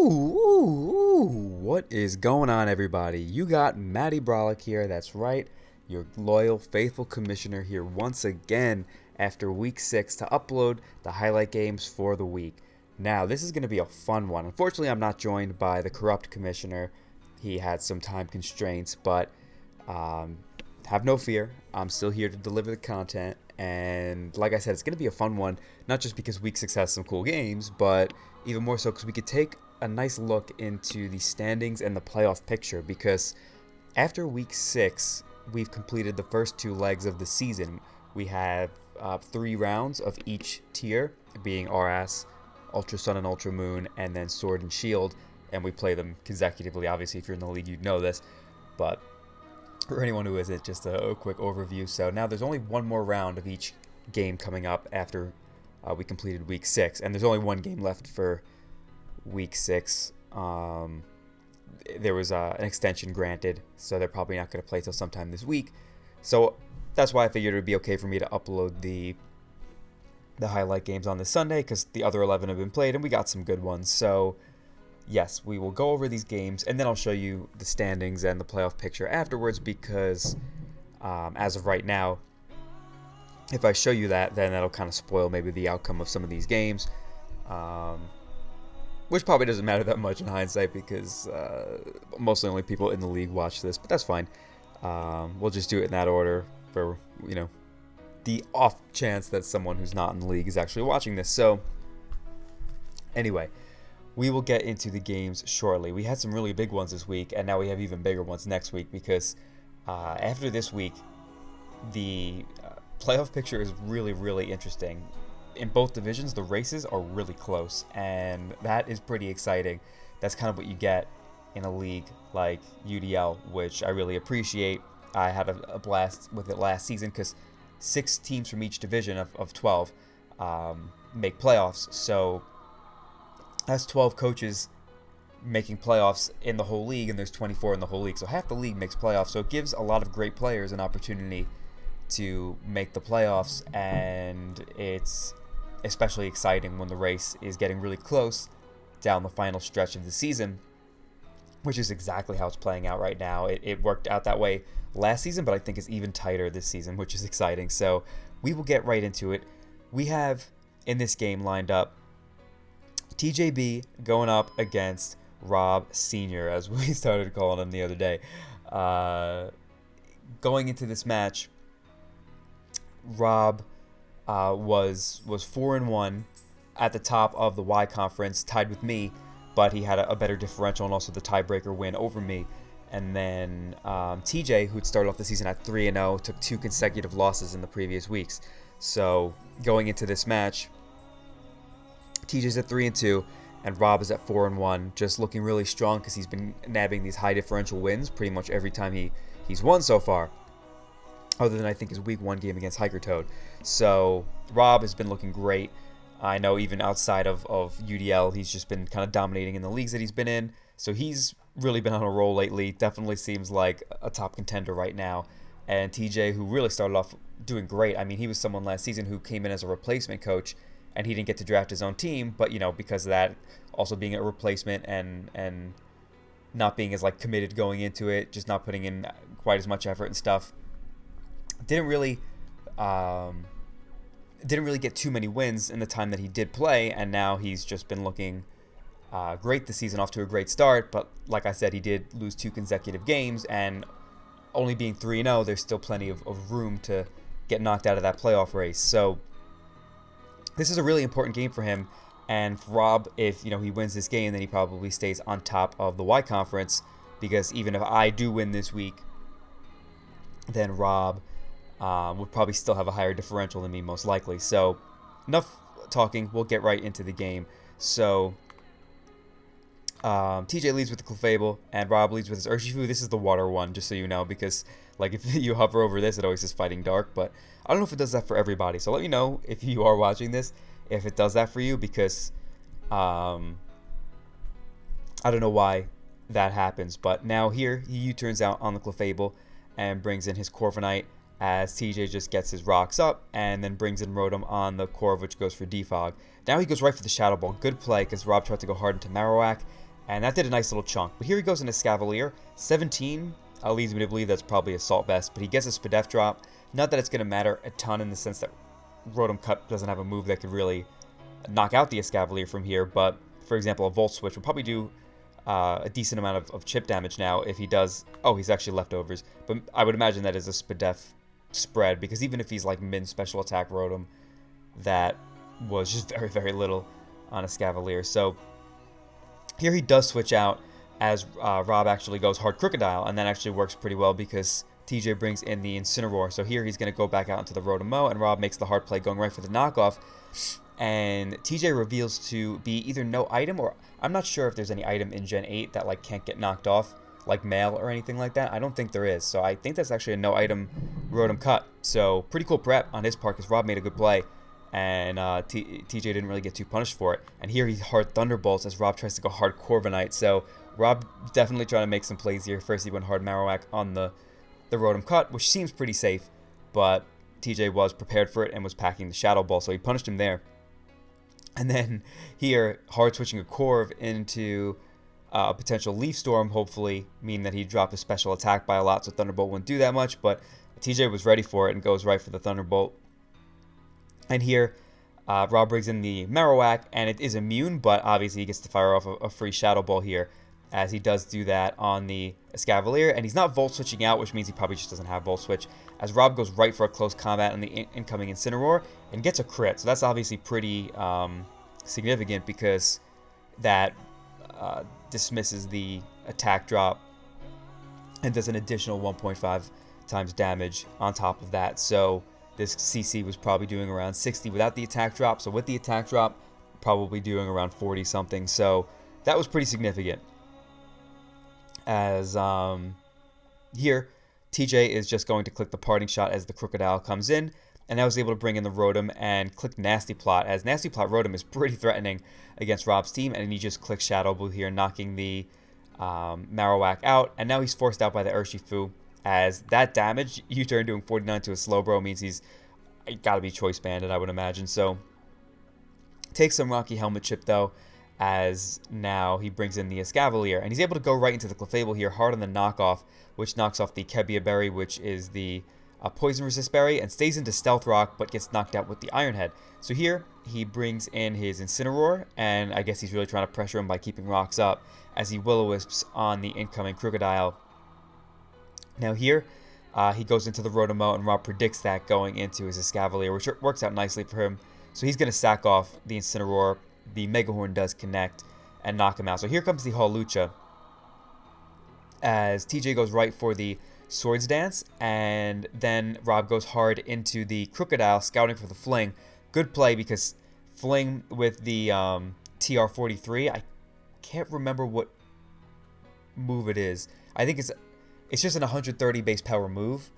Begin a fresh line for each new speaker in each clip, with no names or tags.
What is going on, everybody? You got Matty Brolick here. That's right, your loyal, faithful commissioner here once again after week 6 to upload the highlight games for the week. Now, this is going to be a fun one. Unfortunately, I'm not joined by the corrupt commissioner. He had some time constraints, but have no fear. I'm still here to deliver the content. And like I said, it's going to be a fun one, not just because week 6 has some cool games, but even more so because we could take a nice look into the standings and the playoff picture, because after week 6 we've completed the first 2 legs of the season. We have 3 rounds of each tier, being RS, Ultra Sun and Ultra Moon, and then Sword and Shield, and we play them consecutively. Obviously, if you're in the league, you'd know this, but for anyone who isn't, just a quick overview. So now there's only one more round of each game coming up after we completed week 6, and there's only one game left for week 6. There was an extension granted, so they're probably not going to play till sometime this week. So that's why I figured it would be okay for me to upload the highlight games on this Sunday, because the other 11 have been played and we got some good ones. So yes, we will go over these games, and then I'll show you the standings and the playoff picture afterwards, because as of right now, if I show you that, then that'll kind of spoil maybe the outcome of some of these games, which probably doesn't matter that much in hindsight, because mostly only people in the league watch this, but that's fine. We'll just do it in that order for, the off chance that someone who's not in the league is actually watching this. So anyway, we will get into the games shortly. We had some really big ones this week, and now we have even bigger ones next week, because after this week, the playoff picture is really, really interesting. In both divisions, the races are really close, and that is pretty exciting. That's kind of what you get in a league like UDL, which I really appreciate. I had a blast with it last season, because 6 teams from each division of 12 make playoffs. So that's 12 coaches making playoffs in the whole league, and there's 24 in the whole league. So half the league makes playoffs. So it gives a lot of great players an opportunity to make the playoffs, and it's especially exciting when the race is getting really close down the final stretch of the season, which is exactly how it's playing out right now. It worked out that way last season, but I think it's even tighter this season, which is exciting. So we will get right into it. We have in this game lined up TJB going up against Rob Sr., as we started calling him the other day. Going into this match, Rob was 4-1 at the top of the Y Conference, tied with me, but he had a better differential and also the tiebreaker win over me. And then TJ, who'd started off the season at 3-0, took 2 consecutive losses in the previous weeks. So going into this match, TJ's at 3-2, and Rob is at 4-1, just looking really strong, because he's been nabbing these high differential wins pretty much every time he's won so far, other than I think his week 1 game against Hiker Toad. So Rob has been looking great. I know even outside of UDL, he's just been kind of dominating in the leagues that he's been in. So he's really been on a roll lately. Definitely seems like a top contender right now. And TJ, who really started off doing great. I mean, he was someone last season who came in as a replacement coach, and he didn't get to draft his own team. But, because of that, also being a replacement and not being as committed going into it, just not putting in quite as much effort and stuff, didn't really get too many wins in the time that he did play, and now he's just been looking great this season, off to a great start. But like I said, he did lose 2 consecutive games, and only being 3-0, there's still plenty of room to get knocked out of that playoff race. So this is a really important game for him, and for Rob, if he wins this game, then he probably stays on top of the Y Conference, because even if I do win this week, then Rob would probably still have a higher differential than me, most likely. So enough talking, we'll get right into the game. So TJ leads with the Clefable, and Rob leads with his Urshifu. This is the water one, just so you know, because if you hover over this, it always says Fighting Dark, but I don't know if it does that for everybody. So let me know if you are watching this, if it does that for you, because I don't know why that happens. But now here, he U-turns out on the Clefable and brings in his Corviknight, as TJ just gets his rocks up and then brings in Rotom on the Corv, which goes for Defog. Now he goes right for the Shadow Ball. Good play, because Rob tried to go hard into Marowak, And that did a nice little chunk. But here he goes into Scavalier. 17 leads me to believe that's probably Assault Vest. But he gets a Spadef drop. Not that it's going to matter a ton in the sense that Rotom Cut doesn't have a move that could really knock out the Escavalier from here. But, for example, a Volt Switch will probably do a decent amount of chip damage now if he does. Oh, he's actually leftovers. But I would imagine that is a Spadef spread, because even if he's like min special attack Rotom, that was just very, very little on a Escavalier. So here he does switch out as Rob actually goes hard Crocodile, and that actually works pretty well because TJ brings in the Incineroar. So here he's going to go back out into the Rotom-Mow, and Rob makes the hard play going right for the knockoff. And TJ reveals to be either no item, or I'm not sure if there's any item in Gen 8 that like can't get knocked off, like Mail or anything like that. I don't think there is. So I think that's actually a no item Rotom Cut. So pretty cool prep on his part because Rob made a good play. And TJ didn't really get too punished for it. And here he hard Thunderbolts as Rob tries to go hard Corviknight. So Rob definitely trying to make some plays here. First he went hard Marowak on the Rotom Cut, which seems pretty safe. But TJ was prepared for it and was packing the Shadow Ball, so he punished him there. And then here, hard switching a Corv into a potential Leaf Storm, hopefully, meaning that he dropped a special attack by a lot, so Thunderbolt wouldn't do that much. But TJ was ready for it and goes right for the Thunderbolt. And here, Rob brings in the Marowak, and it is immune, but obviously he gets to fire off a free Shadow Ball here, as he does do that on the Escavalier. And he's not Volt Switching out, which means he probably just doesn't have Volt Switch, as Rob goes right for a close combat on the incoming Incineroar and gets a crit. So that's obviously pretty significant, because that dismisses the attack drop and does an additional 1.5 times damage on top of that. So this CC was probably doing around 60 without the attack drop. So with the attack drop, probably doing around 40 something. So that was pretty significant. As here, TJ is just going to click the Parting Shot as the Crocodile comes in. And I was able to bring in the Rotom and click Nasty Plot, as Nasty Plot Rotom is pretty threatening against Rob's team. And he just clicks Shadow Blue here, knocking the Marowak out. And now he's forced out by the Urshifu, as that damage, U-turn doing 49 to a Slowbro, means he's got to be Choice Banded, I would imagine. So takes some Rocky Helmet Chip, though, as now he brings in the Escavalier. And he's able to go right into the Clefable here, hard on the knockoff, which knocks off the Kebia Berry, which is the Poison Resist Berry, and stays into Stealth Rock, but gets knocked out with the Iron Head. So here, he brings in his Incineroar, and I guess he's really trying to pressure him by keeping rocks up, as he Will-O-Wisps on the incoming Crocodile. Now here, he goes into the Rotom-Mow, and Rob predicts that going into his Escavalier, which works out nicely for him. So he's going to sack off the Incineroar. The Mega Horn does connect and knock him out. So here comes the Hawlucha, as TJ goes right for the Swords Dance, and then Rob goes hard into the Crocodile, scouting for the Fling. Good play, because Fling with the TR-43, I can't remember what move it is. I think it's just an 130 base power move.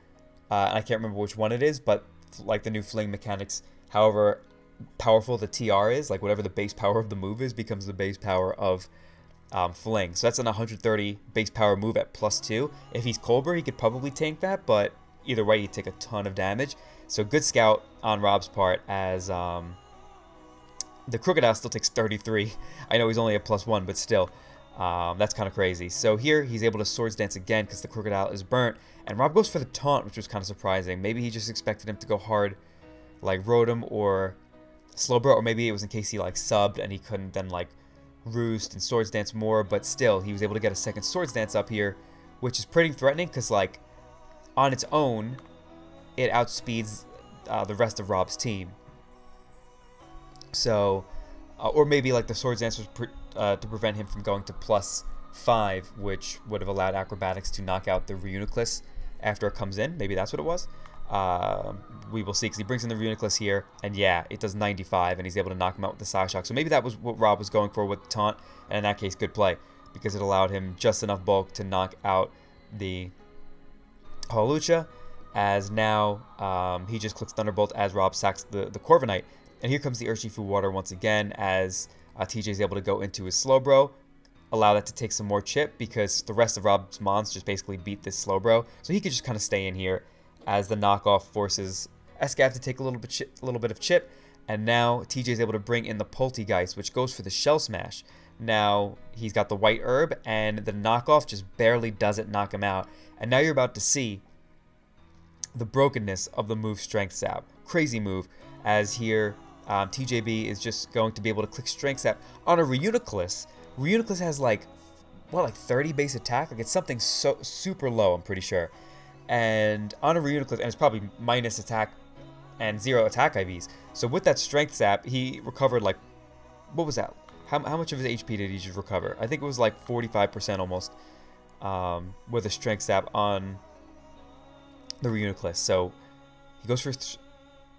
I can't remember which one it is, but like the new Fling mechanics, however powerful the TR is, like whatever the base power of the move is, becomes the base power of Fling. So that's an 130 base power move at +2. If he's Colbur, he could probably tank that, but either way, he'd take a ton of damage. So good scout on Rob's part, as the Crocodile still takes 33. I know he's only at +1, but still, that's kind of crazy. So here, he's able to Swords Dance again because the Crocodile is burnt, and Rob goes for the taunt, which was kind of surprising. Maybe he just expected him to go hard like Rotom or Slowbro, or maybe it was in case he like subbed and he couldn't then like Roost and Swords Dance more, but still he was able to get a second Swords Dance up here, which is pretty threatening because like on its own it outspeeds the rest of Rob's team. So or maybe like the Swords Dance was to prevent him from going to +5, which would have allowed Acrobatics to knock out the Reuniclus after it comes in. Maybe that's what it was. We will see, because he brings in the Reuniclus here, and yeah, it does 95, and he's able to knock him out with the Psyshock. So maybe that was what Rob was going for with the taunt, and in that case, good play, because it allowed him just enough bulk to knock out the Hawlucha, as now he just clicks Thunderbolt as Rob sacks the Corviknight. And here comes the Urshifu Water once again, as TJ is able to go into his Slowbro, allow that to take some more chip, because the rest of Rob's mons just basically beat this Slowbro, so he could just kind of stay in here, as the knockoff forces Escav to take a little bit of chip. And now TJ is able to bring in the Poltegeist, which goes for the Shell Smash. Now he's got the white herb, and the knockoff just barely doesn't knock him out. And now you're about to see the brokenness of the move Strength Sap. Crazy move, as here TJB is just going to be able to click Strength Sap on a Reuniclus. Reuniclus has like 30 base attack? Like it's something so super low, I'm pretty sure. And on a Reuniclus, and it's probably minus attack and 0 attack IVs. So with that Strength Sap, he recovered like, what was that? How much of his HP did he just recover? I think it was like 45% almost with a Strength Sap on the Reuniclus. So he goes for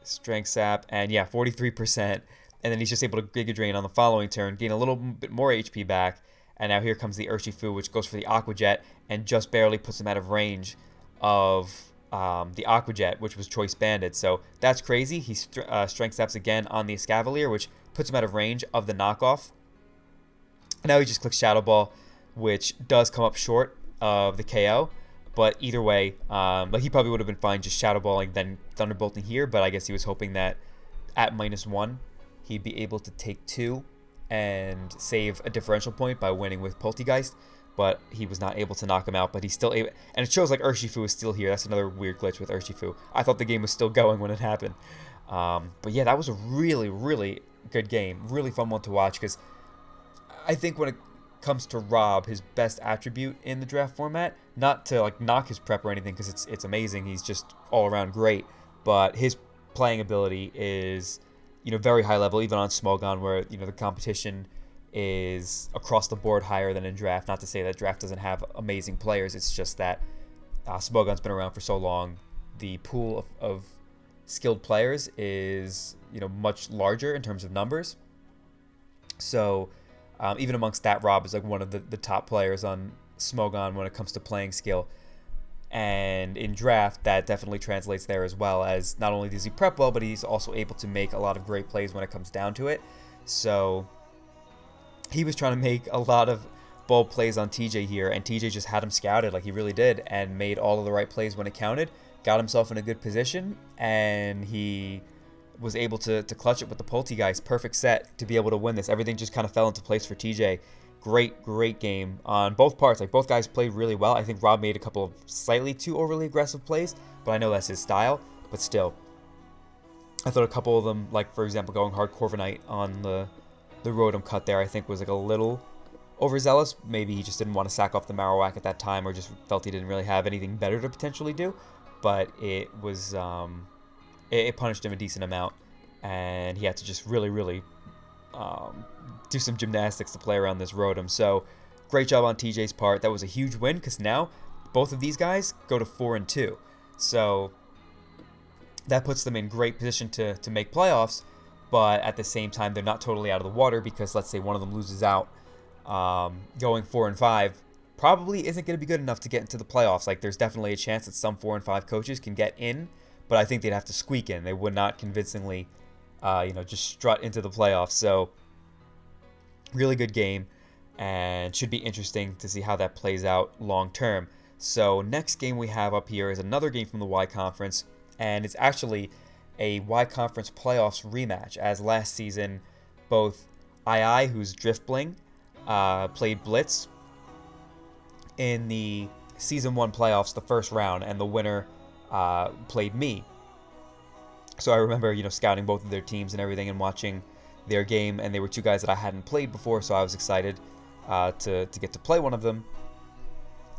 Strength Sap, and yeah, 43%. And then he's just able to Giga Drain on the following turn, gain a little bit more HP back. And now here comes the Urshifu, which goes for the Aqua Jet and just barely puts him out of range of the Aqua Jet, which was Choice Banded. So that's crazy. He Strength Saps again on the Escavalier, which puts him out of range of the knockoff. Now he just clicks Shadow Ball, which does come up short of the KO. But either way, like he probably would have been fine just Shadow Balling, then Thunderbolting here. But I guess he was hoping that at -1, he'd be able to take 2 and save a differential point by winning with Poltegeist. But he was not able to knock him out. But he's still able, and it shows like Urshifu is still here. That's another weird glitch with Urshifu. I thought the game was still going when it happened. But yeah, that was a really, really good game. Really fun one to watch, because I think when it comes to Rob, his best attribute in the draft format, not to like knock his prep or anything, because it's amazing. He's just all around great. But his playing ability is, very high level, even on Smogon, where the competition is across the board higher than in draft. Not to say that draft doesn't have amazing players. It's just that Smogon's been around for so long. The pool of skilled players is much larger in terms of numbers. So even amongst that, Rob is like one of the top players on Smogon when it comes to playing skill. And in draft, that definitely translates there as well, as not only does he prep well, but he's also able to make a lot of great plays when it comes down to it. So he was trying to make a lot of bold plays on TJ here, and TJ just had him scouted like he really did, and made all of the right plays when it counted, got himself in a good position, and he was able to clutch it with the Poltegeist. Perfect set to be able to win this. Everything just kind of fell into place for TJ. Great game on both parts. Like, both guys played really well. I think Rob made a couple of slightly too overly aggressive plays, but I know that's his style. But still, I thought a couple of them, like for example going hard Corviknight on the Rotom cut there, I think was like a little overzealous. Maybe he just didn't want to sack off the Marowak at that time, or just felt he didn't really have anything better to potentially do. But it was it punished him a decent amount, and he had to just really do some gymnastics to play around this Rotom. So great job on TJ's part. That was a huge win, because now both of these guys go to 4-2. So that puts them in great position to make playoffs, but at the same time they're not totally out of the water, because let's say one of them loses out, going 4-5 probably isn't going to be good enough to get into the playoffs. Like, there's definitely a chance that some 4-5 coaches can get in, but I think they'd have to squeak in. They would not convincingly just strut into the playoffs. So really good game, and should be interesting to see how that plays out long term. So next game we have up here is another game from the Y Conference, and it's actually a Y Conference playoffs rematch, as last season both II, who's Driftbling, played Blitz in the Season 1 playoffs, the first round, and the winner played me. So I remember, scouting both of their teams and everything, and watching their game, and they were two guys that I hadn't played before, so I was excited to get to play one of them.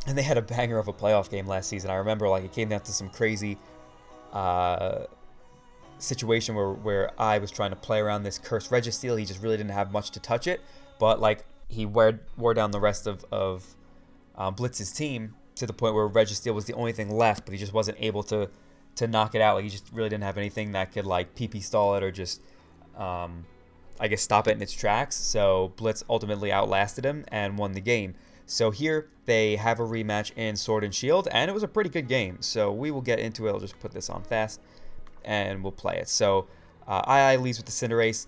And they had a banger of a playoff game last season. I remember, like, it came down to some crazy situation where I was trying to play around this cursed Registeel. He just really didn't have much to touch it, but like he wore down the rest of Blitz's team to the point where Registeel was the only thing left, but he just wasn't able to knock it out. Like, he just really didn't have anything that could like PP stall it, or just I guess stop it in its tracks. So Blitz ultimately outlasted him and won the game. So here they have a rematch in Sword and Shield, and it was a pretty good game. So we will get into it. I'll just put this on fast, and we'll play it. So II leads with the Cinderace,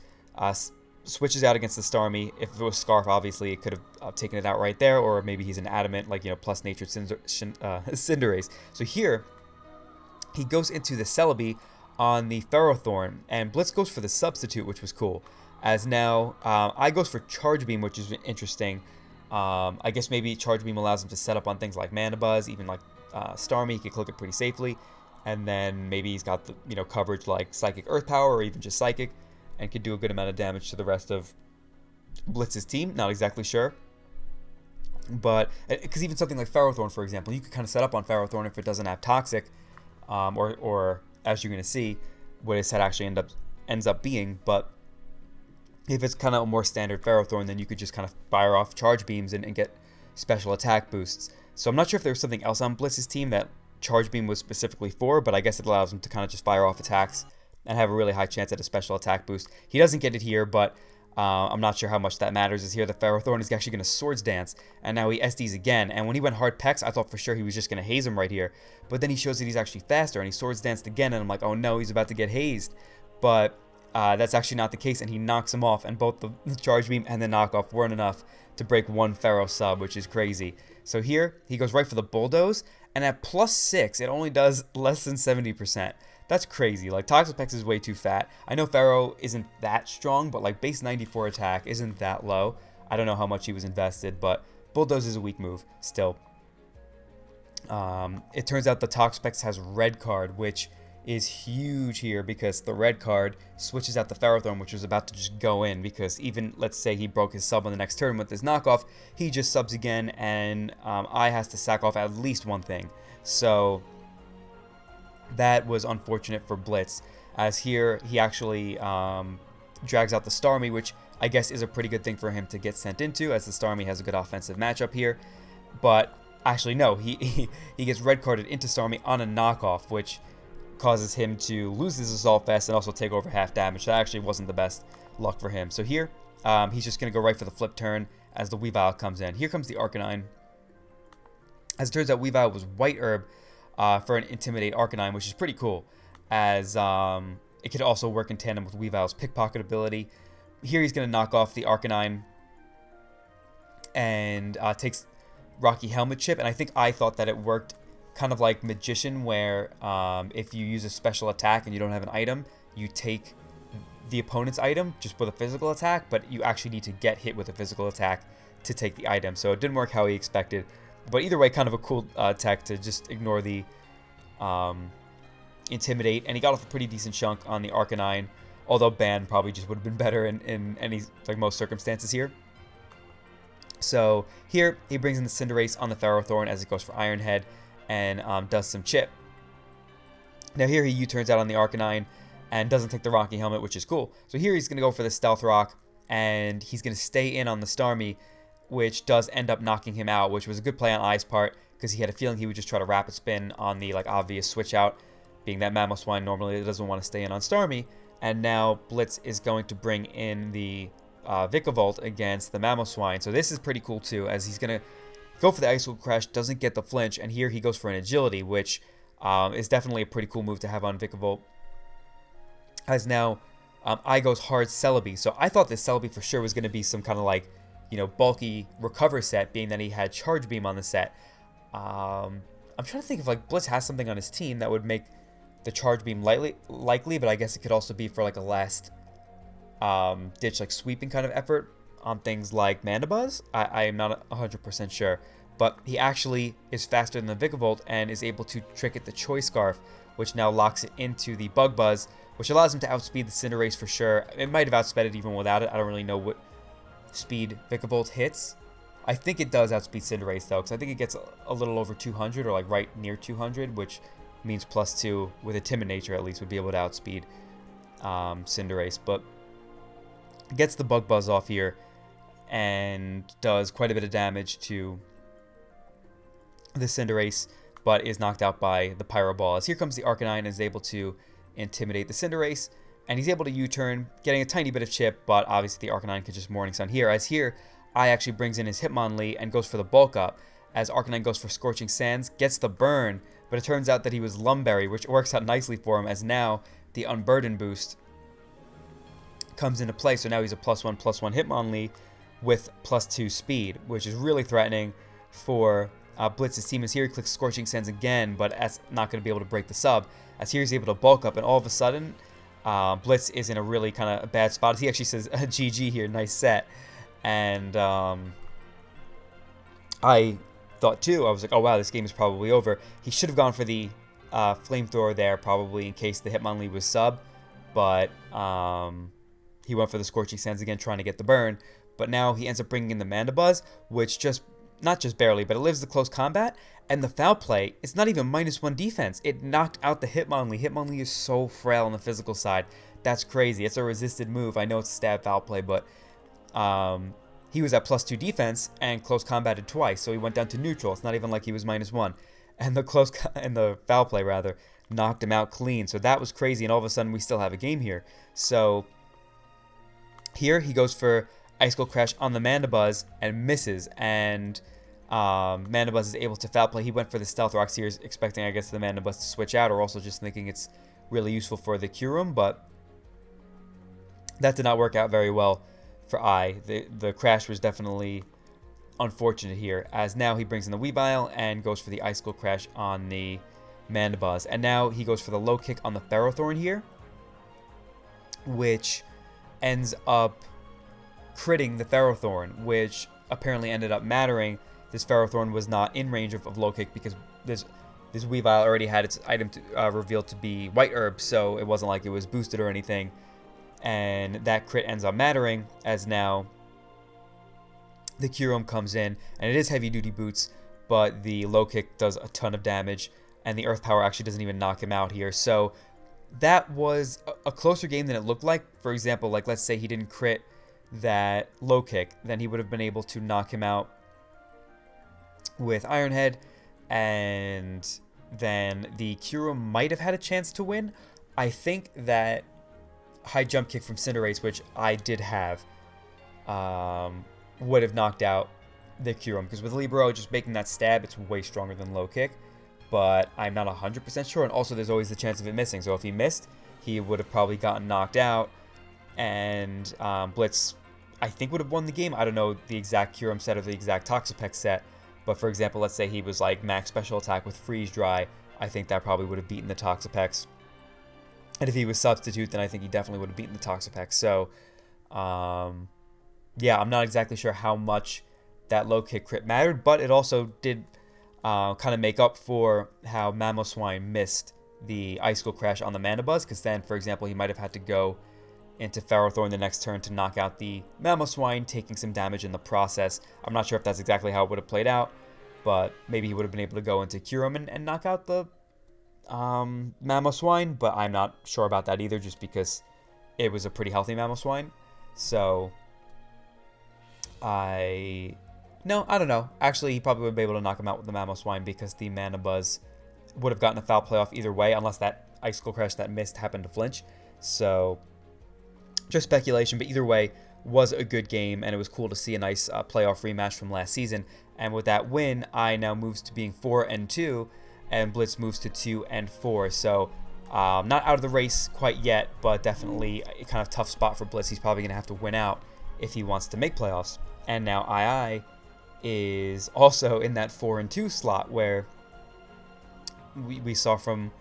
switches out against the Starmie. If it was Scarf, obviously it could have taken it out right there, or maybe he's an Adamant, like, plus natured Cinderace. So here he goes into the Celebi on the Ferrothorn, and Blitz goes for the substitute, which was cool, As now, I goes for Charge Beam, which is interesting. I guess maybe Charge Beam allows him to set up on things like Mana Buzz, even like Starmie. He can click it pretty safely. And then maybe he's got the coverage like Psychic Earth Power or even just Psychic, and could do a good amount of damage to the rest of Blitz's team. Not exactly sure. But, because even something like Ferrothorn, for example, you could kind of set up on Ferrothorn if it doesn't have Toxic, or as you're going to see, what his set actually ends up being. But if it's kind of a more standard Ferrothorn, then you could just kind of fire off Charge Beams and get special attack boosts. So I'm not sure if there was something else on Blitz's team that Charge Beam was specifically for, but I guess it allows him to kind of just fire off attacks and have a really high chance at a special attack boost. He doesn't get it here, but I'm not sure how much that matters. Is here the Ferrothorn is actually going to Swords Dance, and now he SDs again. And when he went Hard Pex, I thought for sure he was just going to haze him right here. But then he shows that he's actually faster, and he Swords Danced again, and I'm like, oh no, he's about to get hazed. But that's actually not the case, and he knocks him off, and both the Charge Beam and the knockoff weren't enough to break one Ferro sub, which is crazy. So here, he goes right for the Bulldoze, and at +6, it only does less than 70%. That's crazy. Like, Toxapex is way too fat. I know Ferro isn't that strong, but like base 94 attack isn't that low. I don't know how much he was invested, but Bulldoze is a weak move still. It turns out the Toxapex has Red Card, which is huge here because the Red Card switches out the Ferrothorn, which was about to just go in, because even, let's say he broke his sub on the next turn with his knockoff, he just subs again, and I has to sack off at least one thing. So that was unfortunate for Blitz, as here he actually drags out the Starmie, which I guess is a pretty good thing for him to get sent into, as the Starmie has a good offensive matchup here. But actually no, he gets red carded into Starmie on a knockoff, which causes him to lose his Assault Vest and also take over half damage. That actually wasn't the best luck for him. So here, he's just going to go right for the flip turn as the Weavile comes in. Here comes the Arcanine. As it turns out, Weavile was White Herb for an Intimidate Arcanine, which is pretty cool, as it could also work in tandem with Weavile's Pickpocket ability. Here he's going to knock off the Arcanine and takes Rocky Helmet Chip, and I thought that it worked kind of like Magician, where if you use a special attack and you don't have an item, you take the opponent's item just with a physical attack, but you actually need to get hit with a physical attack to take the item. So it didn't work how he expected. But either way, kind of a cool tech to just ignore the Intimidate. And he got off a pretty decent chunk on the Arcanine, although Ban probably just would have been better in any, like, most circumstances here. So here, he brings in the Cinderace on the Ferrothorn as it goes for Iron Head, and does some chip. Now here he U-turns out on the Arcanine and doesn't take the Rocky Helmet, which is cool. So here he's going to go for the Stealth Rock, and he's going to stay in on the Starmie, which does end up knocking him out, which was a good play on I's part, because he had a feeling he would just try to Rapid Spin on the obvious switch out, being that Mamoswine normally doesn't want to stay in on Starmie. And now Blitz is going to bring in the Vikavolt against the Mamoswine. So this is pretty cool too, as he's going to go for the Ice Cold Crash, doesn't get the flinch, and here he goes for an Agility, which is definitely a pretty cool move to have on Vikavolt. As now, I goes hard Celebi. So I thought this Celebi for sure was going to be some kind of bulky recover set, being that he had Charge Beam on the set. I'm trying to think if Blitz has something on his team that would make the Charge Beam likely, but I guess it could also be for a last ditch sweeping kind of effort on things like Mana Buzz. I am not 100% sure, but he actually is faster than the Vikavolt and is able to trick it the Choice Scarf, which now locks it into the Bug Buzz, which allows him to outspeed the Cinderace for sure. It might have outsped it even without it. I don't really know what speed Vikavolt hits. I think it does outspeed Cinderace though, because I think it gets a little over 200, or right near 200, which means +2 with a Timid Nature at least would be able to outspeed Cinderace. But gets the Bug Buzz off here and does quite a bit of damage to the Cinderace, but is knocked out by the Pyro Ball. As here comes the Arcanine and is able to intimidate the Cinderace, and he's able to U-turn, getting a tiny bit of chip, but obviously the Arcanine could just Morning Sun here. As here, I actually brings in his Hitmonlee and goes for the Bulk Up, as Arcanine goes for Scorching Sands, gets the burn, but it turns out that he was Lumberry, which works out nicely for him, as now the Unburden boost comes into play. So now he's a +1/+1 Hitmonlee with +2 speed, which is really threatening for Blitz's team. As here he clicks Scorching Sands again, but that's not going to be able to break the sub. As here he's able to Bulk Up, and all of a sudden, Blitz is in a really kind of bad spot. He actually says GG here, nice set. And I thought too, I was like, oh wow, this game is probably over. He should have gone for the flamethrower there, probably in case the Hitmonlee was sub. But he went for the Scorching Sands again, trying to get the burn. But now he ends up bringing in the Mandibuzz, which just, not just barely, but it lives the close combat. And the foul play, it's not even -1 defense. It knocked out the Hitmonlee. Hitmonlee is so frail on the physical side. That's crazy. It's a resisted move. I know it's a stab foul play, but he was at +2 defense and close combated twice, so he went down to neutral. It's not even like he was -1. And the foul play rather knocked him out clean. So that was crazy, and all of a sudden we still have a game here. So here he goes for Icicle Crash on the Mandibuzz and misses, and Mandibuzz is able to foul play. He went for the Stealth Rocks here, expecting, I guess, the Mandibuzz to switch out, or also just thinking it's really useful for the Kyurem, but that did not work out very well for I. The crash was definitely unfortunate here, as now he brings in the Weavile and goes for the Icicle Crash on the Mandibuzz. And now he goes for the low kick on the Ferrothorn here, which ends up critting the Ferrothorn, which apparently ended up mattering. This Ferrothorn was not in range of low kick because this Weavile already had its item revealed to be White Herb, so it wasn't like it was boosted or anything. And that crit ends up mattering, as now the Kyurem comes in, and it is heavy duty boots, but the low kick does a ton of damage, and the Earth Power actually doesn't even knock him out here. So that was a closer game than it looked like. For example, like let's say he didn't crit that low kick, then he would have been able to knock him out with Iron Head, and then the Kyurem might have had a chance to win. I think that high jump kick from Cinderace, which I did have, would have knocked out the Kyurem, because with Libero just making that stab, it's way stronger than low kick, but I'm not 100% sure, and also there's always the chance of it missing, so if he missed, he would have probably gotten knocked out, and Blitz, I think, would have won the game. I don't know the exact Kyurem set or the exact Toxapex set, but for example, let's say he was like max special attack with Freeze Dry, I think that probably would have beaten the Toxapex. And if he was substitute, then I think he definitely would have beaten the Toxapex. So, yeah, I'm not exactly sure how much that low kick crit mattered, but it also did kind of make up for how Mamoswine missed the Icicle Crash on the Mandibuzz, because then, for example, he might have had to go into Ferrothorn the next turn to knock out the Mamoswine, taking some damage in the process. I'm not sure if that's exactly how it would have played out, but maybe he would have been able to go into Kyurem and knock out the Mamoswine, but I'm not sure about that either, just because it was a pretty healthy Mamoswine. So I don't know. Actually, he probably would be able to knock him out with the Mamoswine, because the Mandibuzz would have gotten a foul playoff either way, unless that Icicle Crash that missed happened to flinch. So just speculation, but either way, was a good game, and it was cool to see a nice playoff rematch from last season. And with that win, I now moves to being 4-2, and Blitz moves to 2-4. So not out of the race quite yet, but definitely a kind of tough spot for Blitz. He's probably going to have to win out if he wants to make playoffs. And now II is also in that 4-2 slot, where we saw from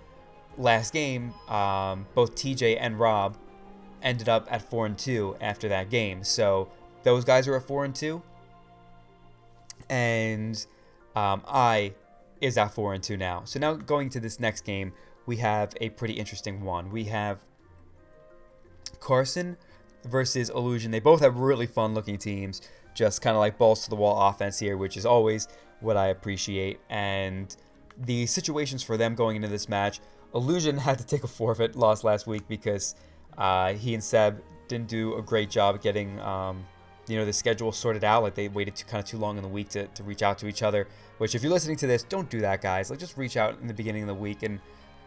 last game, both TJ and Rob ended up at 4-2 after that game. So those guys are at 4-2, and I is at 4-2 now. So now going to this next game, we have a pretty interesting one. We have Carson versus Illusion. They both have really fun looking teams, just kind of like balls to the wall offense here, which is always what I appreciate. And the situations for them going into this match, Illusion had to take a forfeit loss last week because he and Seb didn't do a great job getting the schedule sorted out. Like, they waited too long in the week to reach out to each other, which, if you're listening to this, don't do that, guys. Like, just reach out in the beginning of the week and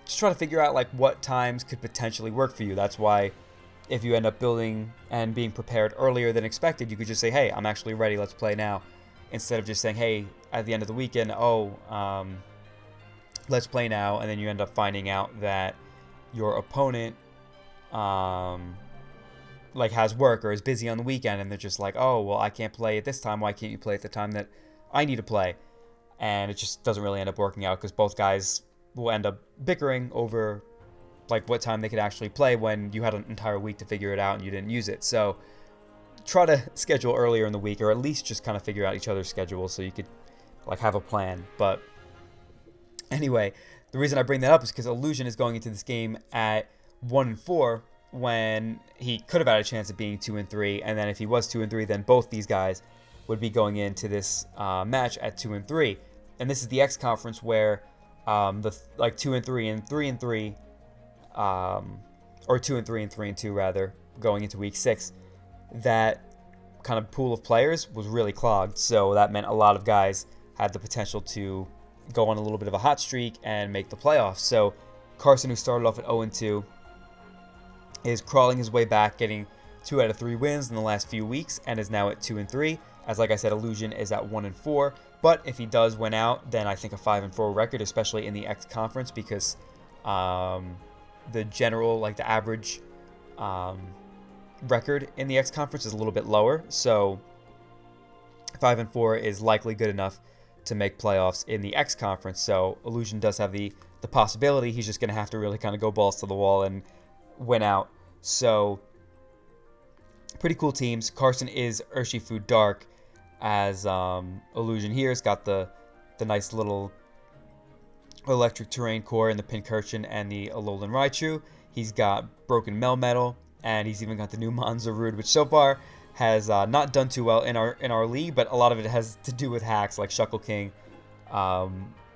just try to figure out like what times could potentially work for you. That's why if you end up building and being prepared earlier than expected, you could just say, hey, I'm actually ready, let's play now, instead of just saying, hey, at the end of the weekend, let's play now, and then you end up finding out that your opponent has work or is busy on the weekend, and they're just like, oh, well, I can't play at this time, why can't you play at the time that I need to play? And it just doesn't really end up working out, because both guys will end up bickering over like what time they could actually play when you had an entire week to figure it out and you didn't use it. So try to schedule earlier in the week, or at least just kind of figure out each other's schedules so you could like have a plan. But anyway, the reason I bring that up is because Illusion is going into this game at 1-4 when he could have had a chance of being 2-3, and then if he was 2-3, then both these guys would be going into this match at 2-3. And this is the X conference where the 2-3 and 3-3, or 2-3 and 3-2 rather, going into week 6, that kind of pool of players was really clogged. So that meant a lot of guys had the potential to go on a little bit of a hot streak and make the playoffs. So Carson, who started off at 0-2, is crawling his way back, getting 2 out of 3 wins in the last few weeks, and is now at 2-3. As like I said, Illusion is at 1-4. But if he does win out, then I think a 5-4 record, especially in the X conference, because the general, like the average record in the X conference is a little bit lower. So 5-4 is likely good enough to make playoffs in the X conference. So Illusion does have the possibility. He's just going to have to really kind of go balls to the wall and win out. So pretty cool teams. Carson is Urshifu Dark, as Illusion here has got the nice little electric terrain core in the Pincurchin and the Alolan Raichu. He's got Broken Melmetal, and he's even got the new Monzarude, which so far has not done too well in our league, but a lot of it has to do with hacks, like Shuckle King.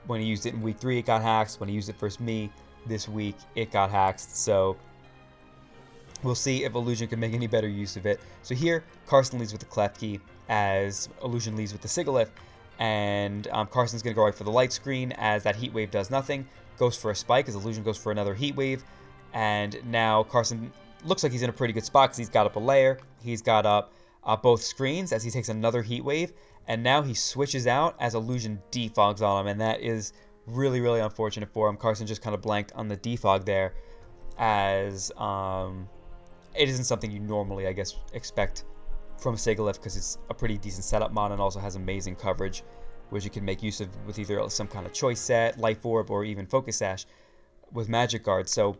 When he used it in week 3, it got hacked. When he used it versus me this week, it got hacked. So we'll see if Illusion can make any better use of it. So here, Carson leads with the Klefki, as Illusion leads with the Sigilyph, and Carson's going to go right for the Light Screen, as that Heat Wave does nothing. Goes for a Spike, as Illusion goes for another Heat Wave, and now Carson looks like he's in a pretty good spot because he's got up a layer. He's got up both screens as he takes another Heat Wave, and now he switches out as Illusion defogs on him, and that is really, really unfortunate for him. Carson just kind of blanked on the defog there, as it isn't something you normally, I guess, expect from Sigilyph, because it's a pretty decent setup mod and also has amazing coverage, which you can make use of with either some kind of choice set, Life Orb, or even Focus Sash with Magic Guard. So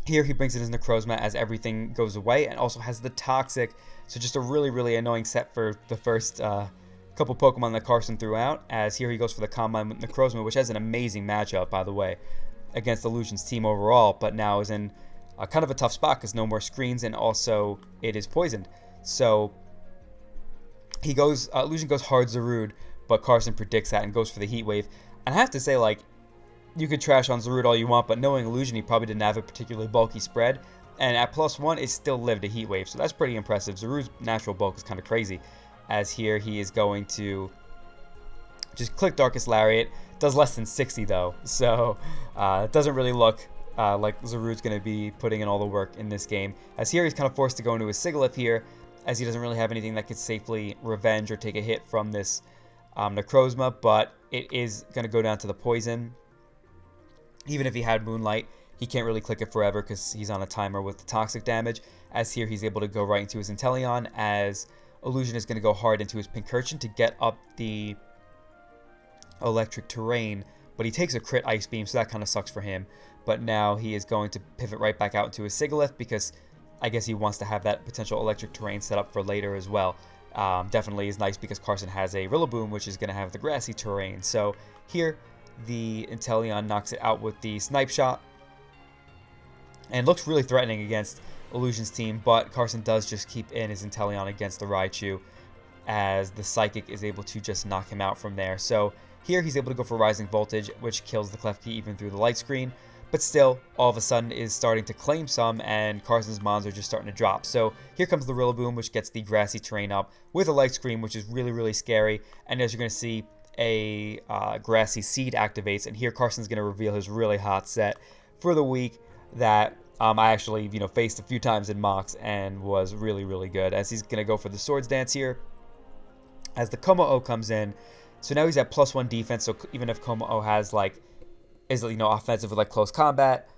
here he brings in his Necrozma as everything goes away, and also has the Toxic. So just a really, really annoying set for the first couple Pokemon that Carson threw out, as here he goes for the Combine with Necrozma, which has an amazing matchup, by the way, against Illusion's team overall, but now is in kind of a tough spot because no more screens, and also it is poisoned. So he goes, Illusion goes hard Zarude, but Carson predicts that and goes for the Heat Wave. And I have to say, like, you could trash on Zarude all you want, but knowing Illusion, he probably didn't have a particularly bulky spread. And at +1, it still lived a Heat Wave, so that's pretty impressive. Zarude's natural bulk is kind of crazy, as here he is going to just click Darkest Lariat. Does less than 60 though, so it doesn't really look like Zarude's going to be putting in all the work in this game. As here he's kind of forced to go into his Sigilyph here, as he doesn't really have anything that could safely revenge or take a hit from this Necrozma, but it is going to go down to the poison. Even if he had Moonlight, he can't really click it forever because he's on a timer with the toxic damage. As here he's able to go right into his Inteleon, as Illusion is going to go hard into his Pincurchin to get up the electric terrain, but he takes a crit Ice Beam, so that kind of sucks for him. But now he is going to pivot right back out into his Sigilyph, because I guess he wants to have that potential electric terrain set up for later as well. Definitely is nice because Carson has a Rillaboom, which is going to have the grassy terrain. So here the Inteleon knocks it out with the Snipe Shot, and looks really threatening against Illusion's team, but Carson does just keep in his Inteleon against the Raichu, as the Psychic is able to just knock him out from there. So here he's able to go for Rising Voltage, which kills the Klefki even through the Light Screen, but still, all of a sudden is starting to claim some, and Carson's mons are just starting to drop. So here comes the Rillaboom, which gets the grassy terrain up with a Light Screen, which is really, really scary. And as you're going to see, a grassy seed activates, and here Carson's going to reveal his really hot set for the week that I actually faced a few times in mocks and was really, really good. As he's going to go for the Swords Dance here, as the Como-O comes in. So now he's at +1 defense, so even if Como-O has is offensive with close combat,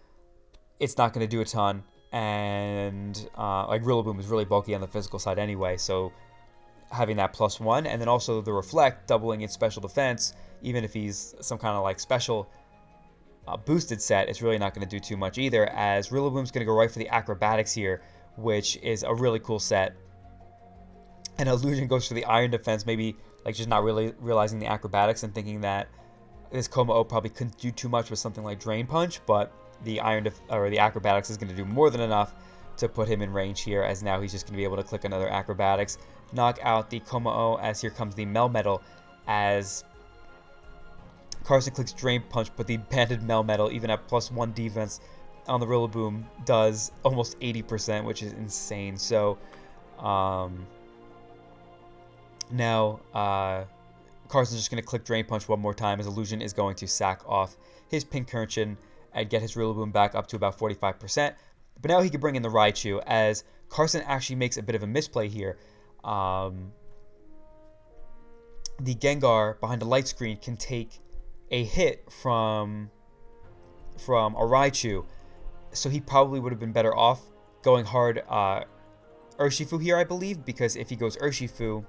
it's not going to do a ton. And Rillaboom is really bulky on the physical side anyway, so having that +1, and then also the Reflect doubling its special defense, even if he's some kind of special boosted set, it's really not going to do too much either, as Rillaboom's going to go right for the acrobatics here, which is a really cool set. And Illusion goes for the Iron Defense, maybe like just not really realizing the acrobatics and thinking that this Como-O probably couldn't do too much with something like Drain Punch, but the the acrobatics is going to do more than enough to put him in range here, as now he's just going to be able to click another acrobatics, knock out the Como-O, as here comes the Melmetal, as Carson clicks Drain Punch, but the banded Melmetal, even at +1 defense on the Rillaboom, does almost 80%, which is insane. So now Carson's just going to click Drain Punch one more time, as Illusion is going to sack off his Pincurchin and get his Rillaboom back up to about 45%. But now he can bring in the Raichu, as Carson actually makes a bit of a misplay here. The Gengar behind a light screen can take a hit from a Raichu, so he probably would have been better off going hard Urshifu here, I believe, because if he goes Urshifu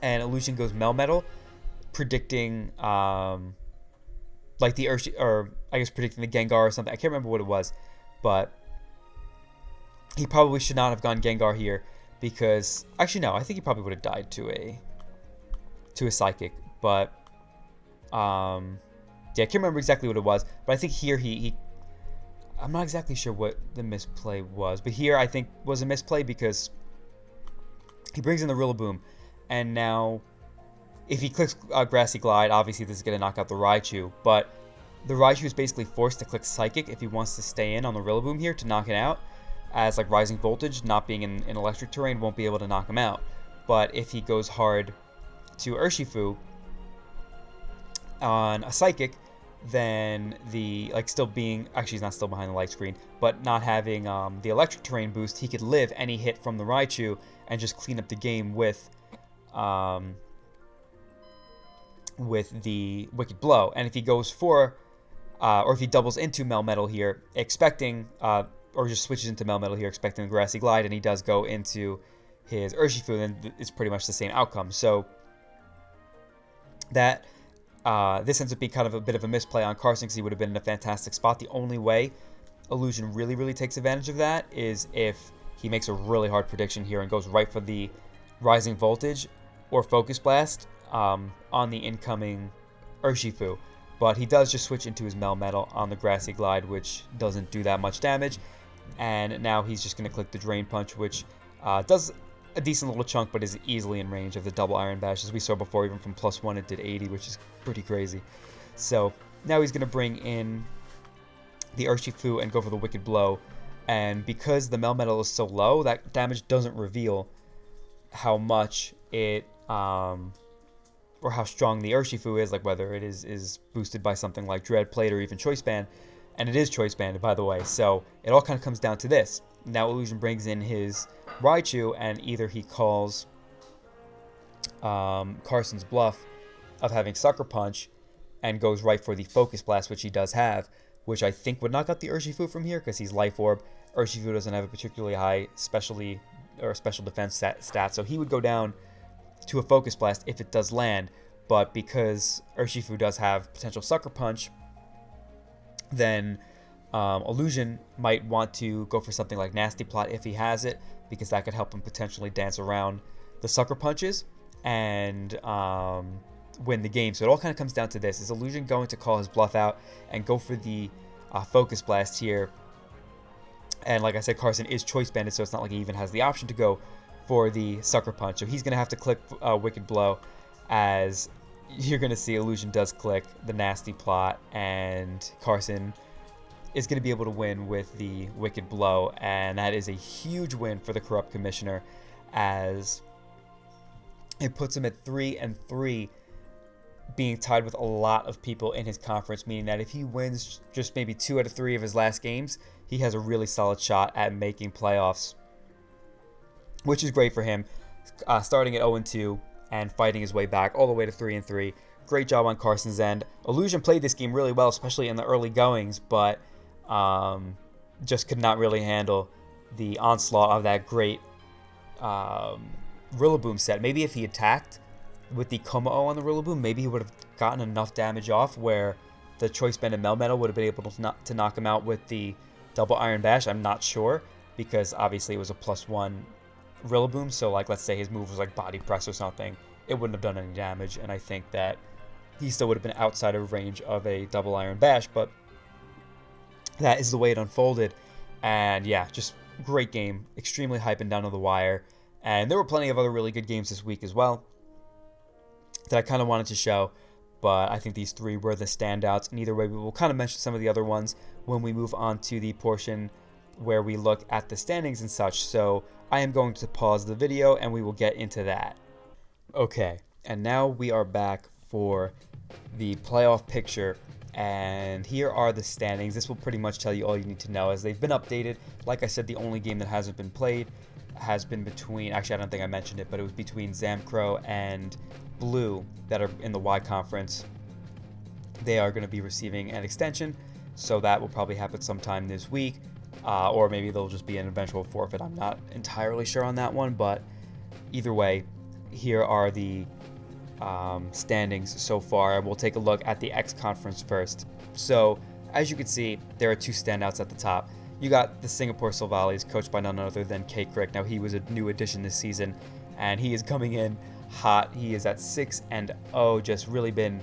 and Illusion goes Melmetal, predicting like the predicting the Gengar or something. I can't remember what it was, but he probably should not have gone Gengar here, because actually no, I think he probably would have died to a Psychic, but yeah, I can't remember exactly what it was, but I think here I'm not exactly sure what the misplay was, but here I think was a misplay because he brings in the Rillaboom, and now if he clicks Grassy Glide, obviously this is going to knock out the Raichu, but the Raichu is basically forced to click Psychic if he wants to stay in on the Rillaboom here to knock it out, as like Rising Voltage, not being in electric terrain, won't be able to knock him out. But if he goes hard to Urshifu on a Psychic, then still being, actually he's not still behind the light screen, but not having the electric terrain boost, he could live any hit from the Raichu and just clean up the game with the Wicked Blow. And if he goes for, or if he doubles into Melmetal here, expecting, or just switches into Melmetal here, expecting the Grassy Glide, and he does go into his Urshifu, then it's pretty much the same outcome. So that this ends up being kind of a bit of a misplay on Carson, because he would have been in a fantastic spot. The only way Illusion really takes advantage of that is if he makes a really hard prediction here and goes right for the Rising Voltage or Focus Blast on the incoming Urshifu. But he does just switch into his Melmetal on the Grassy Glide, which doesn't do that much damage. And now he's just going to click the Drain Punch, which does a decent little chunk, but is easily in range of the double Iron Bash. As we saw before, even from +1 it did 80, which is pretty crazy. So now he's going to bring in the Urshifu and go for the Wicked Blow. And because the Melmetal is so low, that damage doesn't reveal how much it or how strong the Urshifu is, like whether it is boosted by something like Dread Plate or even Choice Band. And it is Choice Banded, by the way, so it all kind of comes down to this. Now Illusion brings in his Raichu, and either he calls Carson's bluff of having Sucker Punch and goes right for the Focus Blast, which he does have, which I think would knock out the Urshifu from here because he's Life Orb. Urshifu doesn't have a particularly high special defense stat, so he would go down to a Focus Blast if it does land. But because Urshifu does have potential Sucker Punch, then Illusion might want to go for something like Nasty Plot if he has it, because that could help him potentially dance around the Sucker Punches and win the game. So it all kind of comes down to this. Is Illusion going to call his bluff out and go for the Focus Blast here? And like I said, Carson is Choice Banded, so it's not like he even has the option to go for the Sucker Punch. So he's going to have to click Wicked Blow, as you're going to see Illusion does click the Nasty Plot, and Carson is going to be able to win with the Wicked Blow, and that is a huge win for the Corrupt Commissioner, as it puts him at 3-3, being tied with a lot of people in his conference, meaning that if he wins just maybe 2 out of 3 of his last games, he has a really solid shot at making playoffs, which is great for him, starting at 0-2 and fighting his way back all the way to 3-3. Great job on Carson's end. Illusion played this game really well, especially in the early goings, but just could not really handle the onslaught of that great Rillaboom set. Maybe if he attacked with the Como-O on the Rillaboom, maybe he would have gotten enough damage off where the Choice Band and Melmetal would have been able to knock him out with the double Iron Bash. I'm not sure, because obviously it was a +1 Rillaboom, so like let's say his move was like Body Press or something, it wouldn't have done any damage, and I think that he still would have been outside of range of a double Iron Bash, but that is the way it unfolded. And yeah, just great game, extremely hype and down to the wire. And there were plenty of other really good games this week as well that I kind of wanted to show, but I think these three were the standouts. And either way, we will kind of mention some of the other ones when we move on to the portion where we look at the standings and such. So I am going to pause the video and we will get into that. Okay, and now we are back for the playoff picture, and here are the standings. This will pretty much tell you all you need to know as they've been updated. Like I said, the only game that hasn't been played has been between, actually I don't think I mentioned it, but it was between Zamcro and Blue that are in the Y Conference. They are going to be receiving an extension, so that will probably happen sometime this week, or maybe they'll just be an eventual forfeit. I'm not entirely sure on that one, but either way, here are the standings so far. We'll take a look at the X Conference first. So as you can see, there are two standouts at the top. You got the Singapore Silvales, coached by none other than K Crick. Now, he was a new addition this season, and he is coming in hot. He is at 6-0, just really been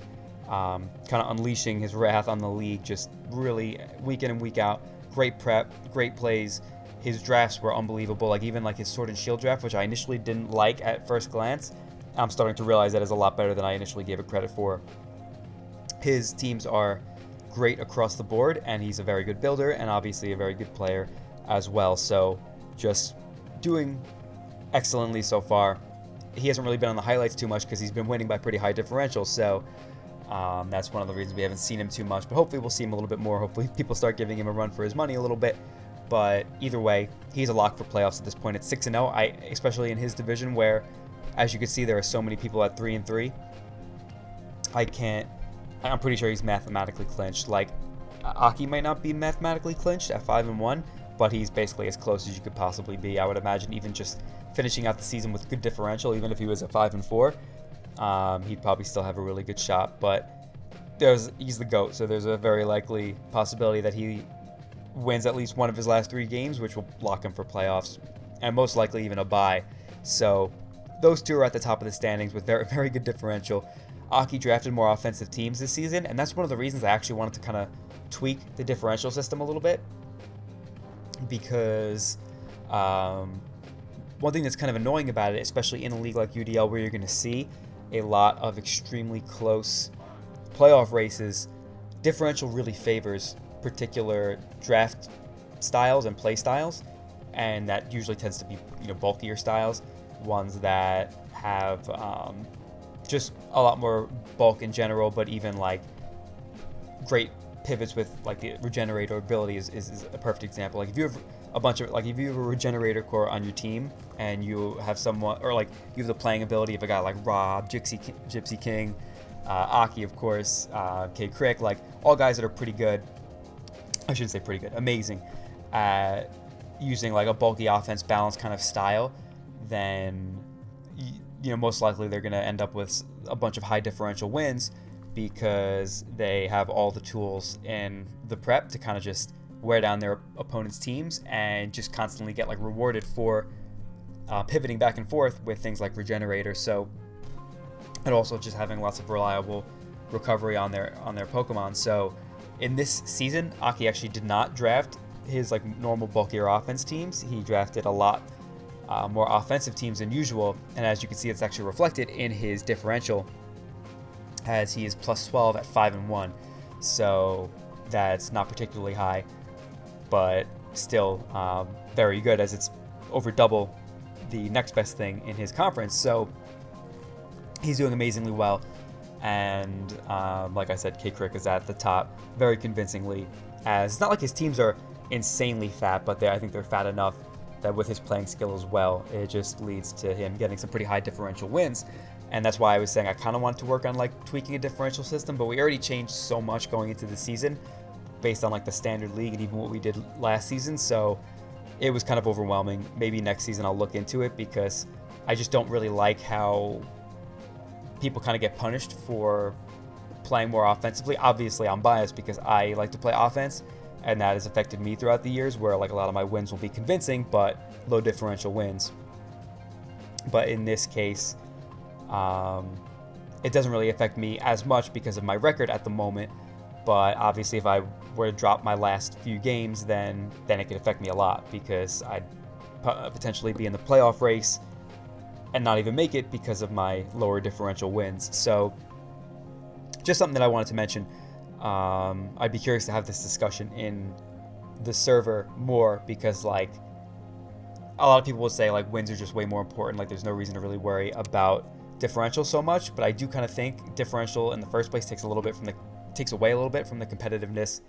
kind of unleashing his wrath on the league, just really week in and week out. Great prep, great plays. His drafts were unbelievable, like even like his Sword and Shield draft, which I initially didn't like at first glance. I'm starting to realize that is a lot better than I initially gave it credit for. His teams are great across the board, and he's a very good builder and obviously a very good player as well. So just doing excellently so far. He hasn't really been on the highlights too much because he's been winning by pretty high differentials, so that's one of the reasons we haven't seen him too much. But hopefully we'll see him a little bit more. Hopefully people start giving him a run for his money a little bit. But either way, he's a lock for playoffs at this point. At 6-0, especially in his division where, as you can see, there are so many people at 3-3. I'm pretty sure he's mathematically clinched. Like, Aki might not be mathematically clinched at 5-1, but he's basically as close as you could possibly be. I would imagine even just finishing out the season with good differential, even if he was at 5-4, he'd probably still have a really good shot. But he's the GOAT, so there's a very likely possibility that he wins at least one of his last 3 games, which will lock him for playoffs, and most likely even a bye. So those two are at the top of the standings with very, very good differential. Aki drafted more offensive teams this season, and that's one of the reasons I actually wanted to kind of tweak the differential system a little bit, because one thing that's kind of annoying about it, especially in a league like UDL where you're going to see a lot of extremely close playoff races, differential really favors particular draft styles and play styles, and that usually tends to be bulkier styles, ones that have just a lot more bulk in general, but even like great pivots with like the regenerator ability is a perfect example. Like if you have if you have a regenerator core on your team and you have someone, or like you have the playing ability of a guy like Rob, Gypsy King, Aki of course, K Crick, like all guys that are pretty good. I shouldn't say pretty good, amazing at using like a bulky offense balance kind of style, then most likely they're going to end up with a bunch of high differential wins because they have all the tools in the prep to kind of just wear down their opponent's teams and just constantly get like rewarded for pivoting back and forth with things like regenerator. So, and also just having lots of reliable recovery on their Pokemon. So in this season, Aki actually did not draft his like normal bulkier offense teams. He drafted a lot more offensive teams than usual, and as you can see, it's actually reflected in his differential, as he is +12 at 5-1. So that's not particularly high, but still very good, as it's over double the next best thing in his conference. So he's doing amazingly well, and like I said, K Crick is at the top very convincingly, as it's not like his teams are insanely fat, but I think they're fat enough that with his playing skill as well, it just leads to him getting some pretty high differential wins. And that's why I was saying I kind of wanted to work on like tweaking a differential system, but we already changed so much going into the season based on like the standard league and even what we did last season. So it was kind of overwhelming. Maybe next season I'll look into it, because I just don't really like how people kind of get punished for playing more offensively. Obviously, I'm biased because I like to play offense, and that has affected me throughout the years, where like a lot of my wins will be convincing, but low differential wins. But in this case, it doesn't really affect me as much because of my record at the moment. But obviously, if I were to drop my last few games, then it could affect me a lot, because I'd potentially be in the playoff race and not even make it because of my lower differential wins. So just something that I wanted to mention. I'd be curious to have this discussion in the server more, because like a lot of people will say like wins are just way more important, like there's no reason to really worry about differential so much. But I do kind of think differential in the first place takes away a little bit from the competitiveness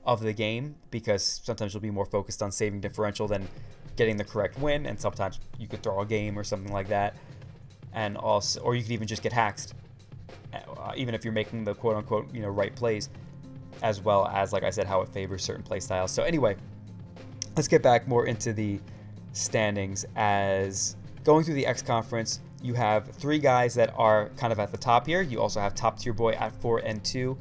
of the game, because sometimes you'll be more focused on saving differential than getting the correct win, and sometimes you could throw a game or something like that, and also, or you could even just get hacked, even if you're making the quote-unquote right plays, as well as, like I said, how it favors certain play styles. So anyway, let's get back more into the standings. As going through the X Conference, you have 3 guys that are kind of at the top here. You also have Top Tier Boy at 4-2.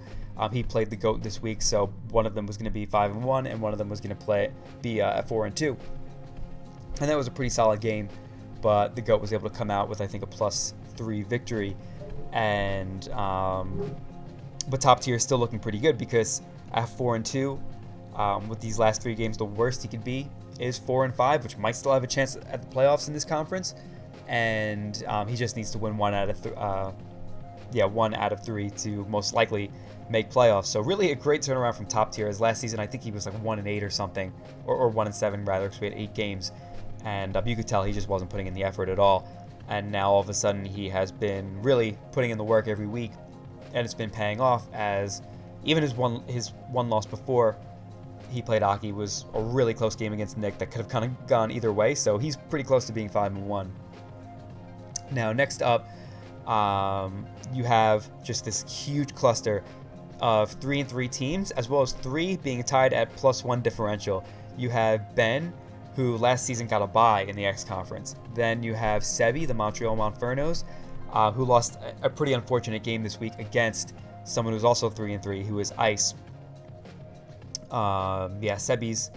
He played the GOAT this week, so one of them was going to be 5-1, and one of them was going to be at 4-2. And that was a pretty solid game, but the GOAT was able to come out with, I think, a +3 victory. And but Top Tier is still looking pretty good, because at 4-2, with these last 3 games, the worst he could be is 4-5, which might still have a chance at the playoffs in this conference. And he just needs to win one out of 3 to most likely make playoffs. So really a great turnaround from Top Tier. As last season, I think he was like 1-8 or something, or 1-7 rather, because we had 8 games, and you could tell he just wasn't putting in the effort at all. And now all of a sudden he has been really putting in the work every week, and it's been paying off, as even his one loss before he played Aki was a really close game against Nick that could have kind of gone either way. So he's pretty close to being 5-1. Now next up, you have just this huge cluster of 3-3 teams, as well as 3 being tied at +1 differential. You have Ben, who last season got a bye in the X Conference. Then you have Sebi, the Montreal Monfernos, who lost a pretty unfortunate game this week against someone who's also 3-3, who is Ice. Sebi's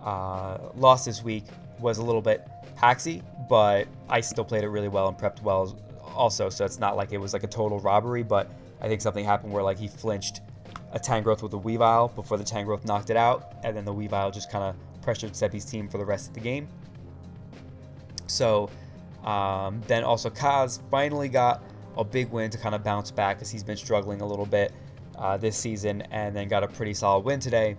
loss this week was a little bit hacksy, but Ice still played it really well and prepped well also, so it's not like it was like a total robbery. But I think something happened where like he flinched a Tangrowth with a Weavile before the Tangrowth knocked it out, and then the Weavile just kind of pressured Sebi's team for the rest of the game. So then also Kaz finally got a big win to kind of bounce back, because he's been struggling a little bit this season, and then got a pretty solid win today,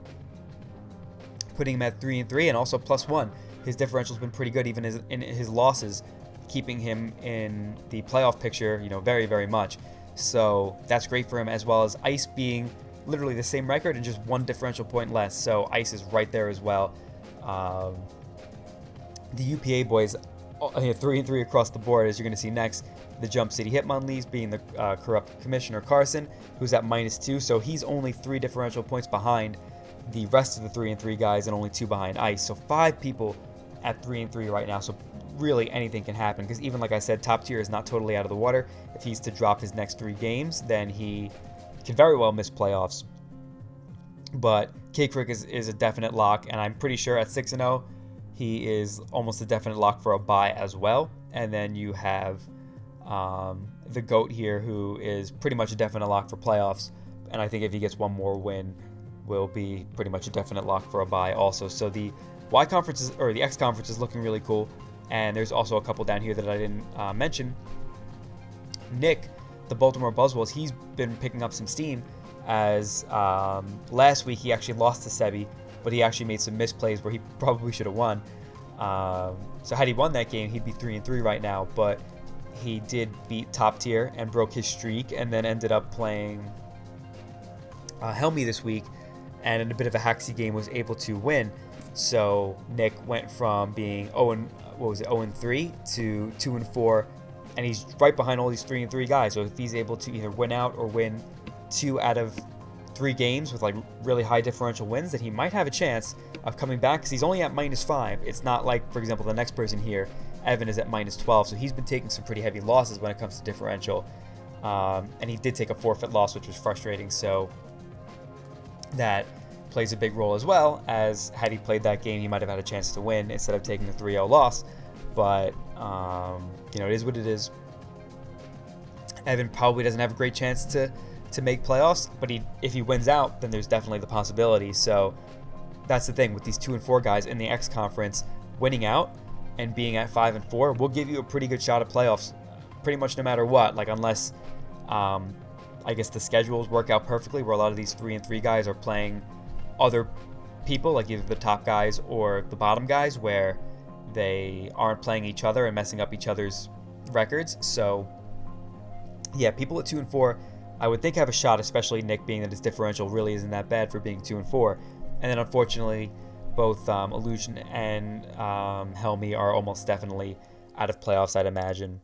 putting him at 3-3 and also +1. His differential's been pretty good, even in his losses, keeping him in the playoff picture, very, very much. So that's great for him, as well as Ice being literally the same record and just 1 differential point less. So Ice is right there as well. The UPA boys, 3-3 across the board, as you're going to see next. The Jump City Hitmonlees being the corrupt Commissioner Carson, who's at -2. So he's only 3 differential points behind the rest of the 3-3 guys, and only 2 behind Ice. So 5 people at 3-3 right now. So really anything can happen, because even like I said, Top Tier is not totally out of the water. If he's to drop his next 3 games, then he can very well miss playoffs. But K-Crick is a definite lock, and I'm pretty sure at 6-0 he is almost a definite lock for a bye as well. And then you have the GOAT here, who is pretty much a definite lock for playoffs, and I think if he gets one more win, will be pretty much a definite lock for a bye also. So the Y Conference or the X Conference is looking really cool. And there's also a couple down here that I didn't mention. Nick, the Baltimore Buzzwolves, he's been picking up some steam, as last week he actually lost to Sebi, but he actually made some misplays where he probably should have won. So had he won that game, he'd be 3-3 right now, but he did beat Top Tier and broke his streak, and then ended up playing Helmy this week, and in a bit of a hacksy game was able to win. So Nick went from being 0-3 to 2-4, and he's right behind all these 3-3 guys. So if he's able to either win out or win 2 out of 3 games with like really high differential wins, then he might have a chance of coming back, because he's only at -5. It's not like, for example, the next person here, Evan, is at -12, so he's been taking some pretty heavy losses when it comes to differential. And he did take a forfeit loss, which was frustrating. So that plays a big role as well, as had he played that game, he might have had a chance to win instead of taking a 3-0 loss. But, it is what it is. Evan probably doesn't have a great chance to make playoffs, but if he wins out, then there's definitely the possibility. So that's the thing with these 2-4 guys in the X Conference. Winning out and being at 5-4 will give you a pretty good shot at playoffs, pretty much no matter what. Like, unless I guess the schedules work out perfectly, where a lot of these 3-3 guys are playing other people, like either the top guys or the bottom guys, where they aren't playing each other and messing up each other's records. So yeah, people at 2-4, I would think have a shot, especially Nick, being that his differential really isn't that bad for being 2-4. And then unfortunately, both Illusion and Helmy are almost definitely out of playoffs, I'd imagine.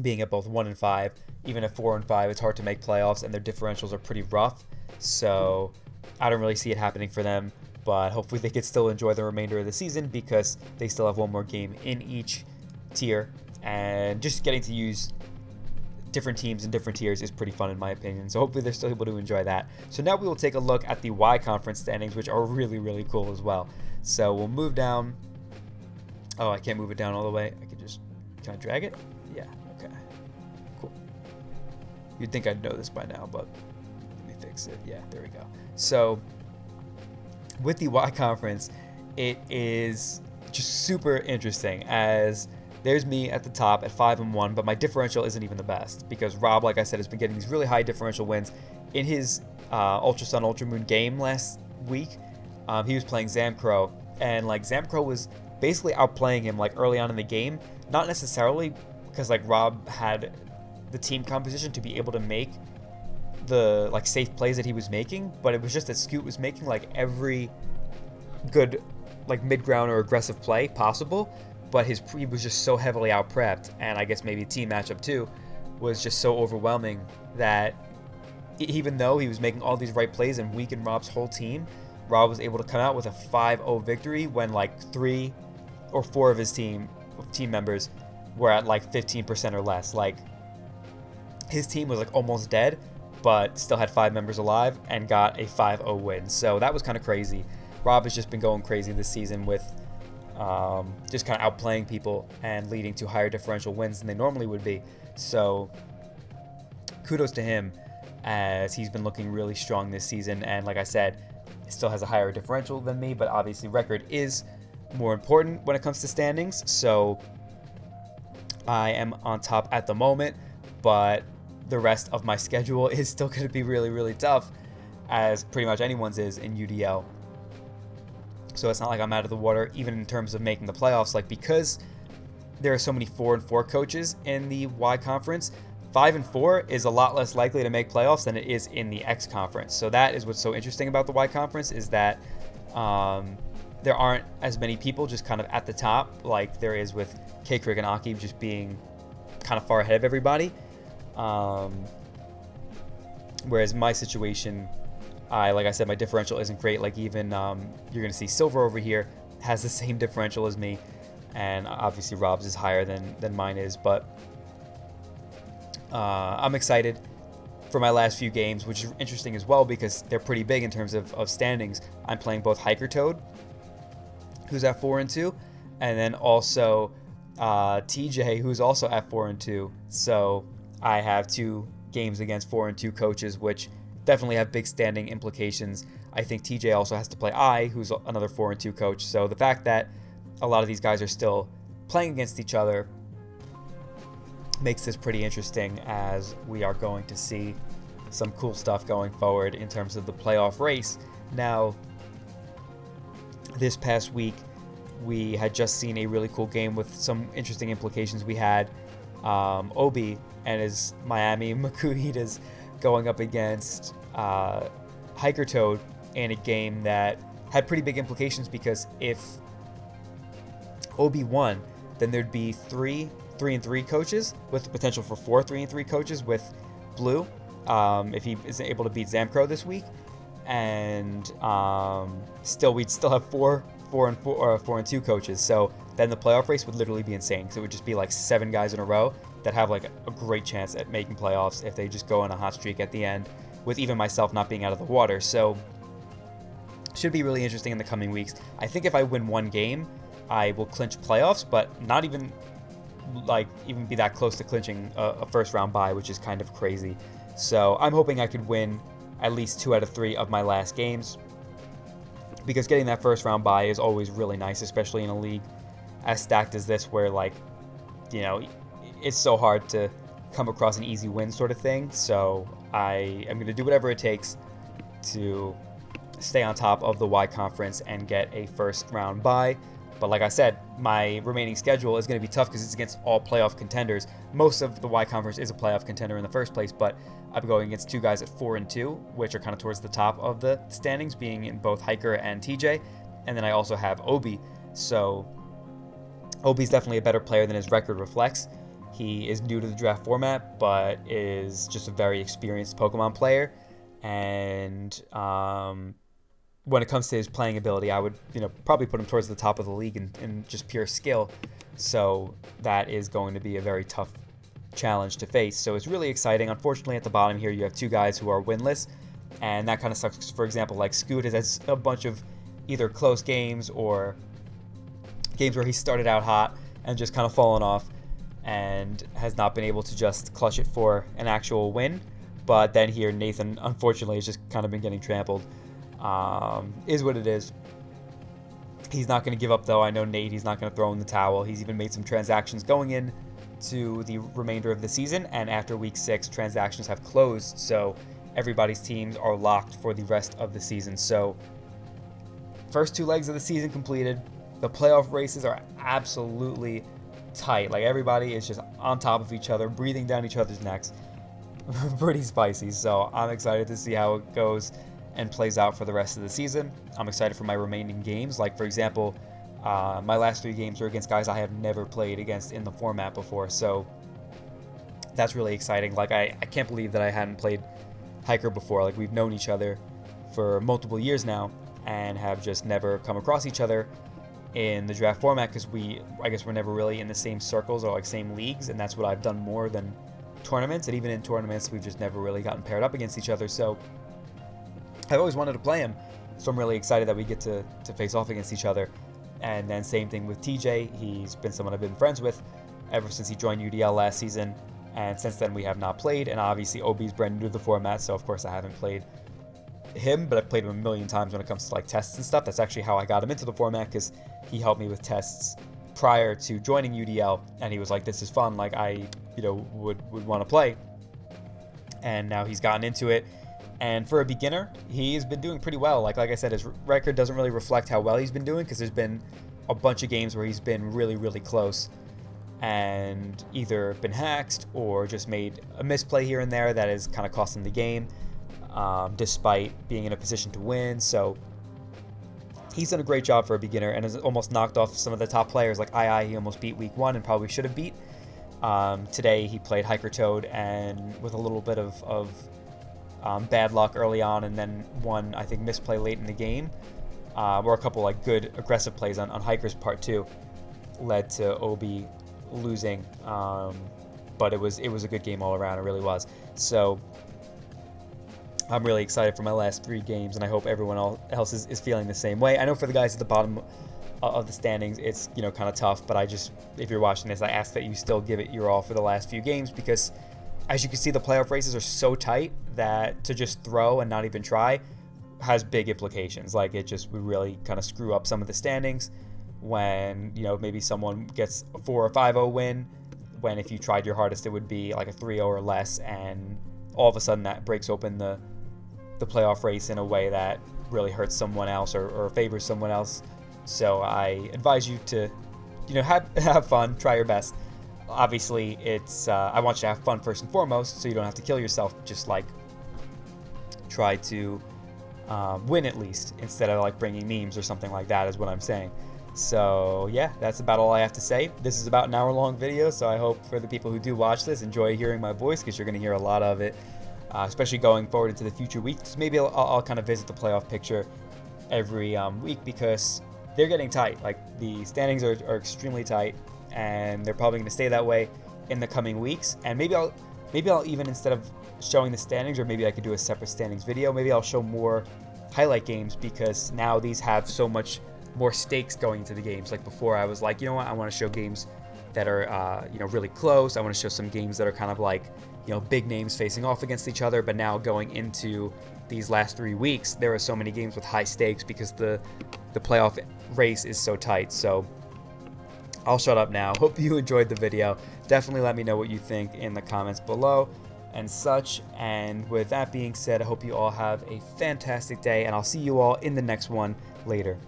Being at both 1-5, even at 4-5, it's hard to make playoffs, and their differentials are pretty rough. So I don't really see it happening for them, but hopefully they could still enjoy the remainder of the season, because they still have one more game in each tier, and just getting to use different teams in different tiers is pretty fun in my opinion. So hopefully they're still able to enjoy that. So now we will take a look at the Y Conference standings, which are really, really cool as well. So we'll move down. Oh, I can't move it down all the way. Can I drag it? Yeah, okay. Cool. You'd think I'd know this by now, but let me fix it. Yeah, there we go. So with the Y Conference, it is just super interesting, as there's me at the top at 5-1, but my differential isn't even the best, because Rob, like I said, has been getting these really high differential wins. In his Ultra Sun, Ultra Moon game last week, he was playing Zamcro, and like Zamcro was basically outplaying him like early on in the game. Not necessarily because like Rob had the team composition to be able to make the like safe plays that he was making, but it was just that Scoot was making like every good like mid-ground or aggressive play possible, but he was just so heavily out-prepped, and I guess maybe team matchup too was just so overwhelming that even though he was making all these right plays and weakened Rob's whole team, Rob was able to come out with a 5-0 victory when like 3 or 4 of his team members were at like 15% or less. Like, his team was like almost dead, but still had 5 members alive and got a 5-0 win. So that was kind of crazy. Rob has just been going crazy this season with just kind of outplaying people and leading to higher differential wins than they normally would be. So kudos to him, as he's been looking really strong this season. And like I said, he still has a higher differential than me, but obviously record is more important when it comes to standings. So I am on top at the moment, but the rest of my schedule is still going to be really, really tough, as pretty much anyone's is in UDL. So it's not like I'm out of the water, even in terms of making the playoffs. Like, because there are so many 4-4 coaches in the Y Conference, 5-4 is a lot less likely to make playoffs than it is in the X Conference. So that is what's so interesting about the Y Conference, is that there aren't as many people just kind of at the top like there is with K-Krieg and Aki just being kind of far ahead of everybody. Whereas my situation, like I said, my differential isn't great. Like, even you're going to see Silver over here has the same differential as me, and obviously Rob's is higher than mine is. But I'm excited for my last few games, which is interesting as well because they're pretty big in terms of standings. I'm playing both Hiker Toad, who's at 4-2, and then also TJ, who's also at 4-2. So I have 2 games against 4-2 coaches, which definitely have big standing implications. I think TJ also has to play who's another 4-2 coach. So the fact that a lot of these guys are still playing against each other makes this pretty interesting, as we are going to see some cool stuff going forward in terms of the playoff race. Now, this past week, we had just seen a really cool game with some interesting implications. We had Obi and his Miami Makuhitas going up against Hiker Toad in a game that had pretty big implications, because if Obi won, then there'd be 3-3 coaches with the potential for 4 3-3 coaches with Blue if he is able to beat Zamcro this week, and we'd still have 4-2 coaches. So then the playoff race would literally be insane, because it would just be like 7 guys in a row that have like a great chance at making playoffs if they just go on a hot streak at the end, with even myself not being out of the water. So should be really interesting in the coming weeks. I think if I win one game, I will clinch playoffs, but not even be that close to clinching a first round bye, which is kind of crazy. So I'm hoping I could win at least 2 out of 3 of my last games, because getting that first round bye is always really nice, especially in a league as stacked as this, where it's so hard to come across an easy win sort of thing. So I am going to do whatever it takes to stay on top of the Y Conference and get a first round bye. But like I said, my remaining schedule is going to be tough because it's against all playoff contenders. Most of the Y Conference is a playoff contender in the first place, but I'm going against 2 guys at 4-2, which are kind of towards the top of the standings, being in both Hiker and TJ. And then I also have Obi. So Obi's definitely a better player than his record reflects. He is new to the draft format, but is just a very experienced Pokemon player. And when it comes to his playing ability, I would probably put him towards the top of the league in just pure skill. So that is going to be a very tough challenge to face. So it's really exciting. Unfortunately, at the bottom here, you have 2 guys who are winless, and that kind of sucks. For example, like Scoot has a bunch of either close games or games where he started out hot and just kind of fallen off and has not been able to just clutch it for an actual win. But then here, Nathan, unfortunately, has just kind of been getting trampled. Is what it is. He's not going to give up, though. I know Nate, he's not going to throw in the towel. He's even made some transactions going in to the remainder of the season, and after week 6, transactions have closed, so everybody's teams are locked for the rest of the season. So first 2 legs of the season completed. The playoff races are absolutely tight. Like, everybody is just on top of each other, breathing down each other's necks. Pretty spicy. So I'm excited to see how it goes and plays out for the rest of the season. I'm excited for my remaining games. Like, for example, my last 3 games are against guys I have never played against in the format before. So that's really exciting. Like, I can't believe that I hadn't played Hiker before. Like, we've known each other for multiple years now and have just never come across each other in the draft format, because I guess we're never really in the same circles or like same leagues, and that's what I've done more than tournaments. And even in tournaments, we've just never really gotten paired up against each other. So I've always wanted to play him, so I'm really excited that we get to face off against each other. And then same thing with TJ. He's been someone I've been friends with ever since he joined UDL last season, and since then we have not played. And obviously Obi's brand new to the format, so of course I haven't played him, but I've played him a million times when it comes to like tests and stuff. That's actually how I got him into the format, because he helped me with tests prior to joining UDL, and he was like, this is fun, like I would want to play. And now he's gotten into it, and for a beginner, he's been doing pretty well. Like I said, his record doesn't really reflect how well he's been doing, because there's been a bunch of games where he's been really, really close and either been hacked or just made a misplay here and there that has kind of cost him the game, despite being in a position to win. So he's done a great job for a beginner and has almost knocked off some of the top players. Like he almost beat week 1 and probably should have beat. Today he played Hiker Toad, and with a little bit of bad luck early on, and then one, I think, misplay late in the game, or a couple like good aggressive plays on Hiker's part too, led to Obi losing. But it was a good game all around. It really was. So I'm really excited for my last 3 games, and I hope everyone else is feeling the same way. I know for the guys at the bottom of the standings, it's kind of tough, but if you're watching this, I ask that you still give it your all for the last few games, because as you can see, the playoff races are so tight that to just throw and not even try has big implications. Like, it just would really kind of screw up some of the standings when maybe someone gets a 4 or 5-0 win, when if you tried your hardest it would be like a 3-0 or less, and all of a sudden that breaks open the playoff race in a way that really hurts someone else or favors someone else. So I advise you to have fun, try your best. Obviously, it's I want you to have fun first and foremost, so you don't have to kill yourself. Just like try to win at least, instead of like bringing memes or something like that, is what I'm saying. So yeah, that's about all I have to say. This is about an hour-long video, so I hope for the people who do watch this enjoy hearing my voice, because you're going to hear a lot of it, especially going forward into the future weeks. Maybe I'll kind of visit the playoff picture every week, because they're getting tight. Like, the standings are extremely tight, and they're probably going to stay that way in the coming weeks, and maybe I'll even, instead of showing the standings, or maybe I could do a separate standings video, maybe I'll show more highlight games, because now these have so much more stakes going into the games. Like before, I was like, you know what, I want to show games that are really close. I want to show some games that are kind of like big names facing off against each other. But now going into these last 3 weeks, there are so many games with high stakes because the playoff race is so tight. So I'll shut up now. Hope you enjoyed the video. Definitely let me know what you think in the comments below and such. And with that being said, I hope you all have a fantastic day, and I'll see you all in the next one later.